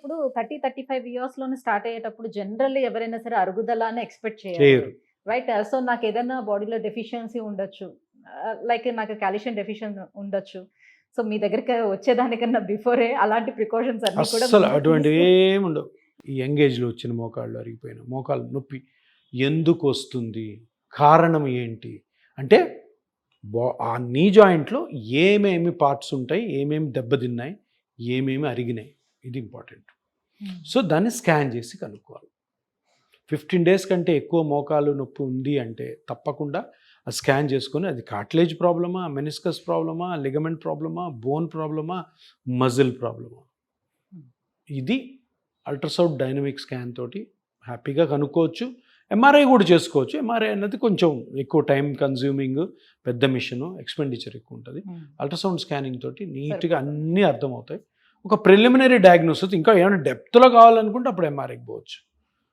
అయ్యేటప్పుడు 30-35 ఇయర్స్‌లోనే స్టార్ట్ అయ్యేటప్పుడు జనరల్లీ ఎవరైనా సరే అరుగుదల అని ఎక్స్‌పెక్ట్ చేయాలి. చేయరు. రైట్. సో, నాకేదన్నా బాడీలో డెఫిషియన్సీ ఉండొచ్చు. లైక్ నాకు కాల్షియం డెఫిషియన్సీ ఉండొచ్చు. సో, మీ దగ్గరికి వచ్చేదానికన్నా బిఫోరే అలాంటి ప్రికాషన్స్ అన్నీ కూడా అస్సలు ముందు అటువంటివి తీసుకొని ఏముండవు. ఈ యంగ్ ఏజ్‌లో వచ్చిన మోకాళ్ళు అరిగిపోయిన, మోకాలు నొప్పి ఎందుకు వస్తుంది? కారణం ఏంటి? అంటే ఆ నీ జాయింట్‌లో ఏమేమి పార్ట్స్ ఉంటాయి? ఏమేమి దెబ్బతిన్నాయి? ఏమేమి అరిగినాయి? ఇది ఇంపార్టెంట్. సో, దాన్ని స్కాన్ చేసి కనుక్కోవాలి. 15 డేస్ కంటే ఎక్కువ మోకాలు నొప్పి ఉంది అంటే తప్పకుండా ఆ స్కాన్ చేసుకొని అది కార్టిలేజ్ ప్రాబ్లమా, మెనిస్కస్ ప్రాబ్లమా, లిగమెంట్ ప్రాబ్లమా, బోన్ ప్రాబ్లమా, మజిల్ ప్రాబ్లమా, ఇది అల్ట్రాసౌండ్ డైనమిక్ స్కాన్ తోటి హ్యాపీగా కనుక్కోవచ్చు. ఎంఆర్ఐ కూడా చేసుకోవచ్చు. ఎంఆర్ఐ అన్నది కొంచెం ఎక్కువ టైం కన్జ్యూమింగ్, పెద్ద మిషన్, ఎక్స్పెండిచర్ ఎక్కువ ఉంటుంది. అల్ట్రాసౌండ్ స్కానింగ్ తోటి నీట్గా అన్నీ అర్థమవుతాయి. ఒక ప్రిలిమినరీ డయాగ్నోసిస్, ఇంకా ఏమైనా డెప్త్లో కావాలనుకుంటే అప్పుడు ఎంఆర్ఐకి పోవచ్చు.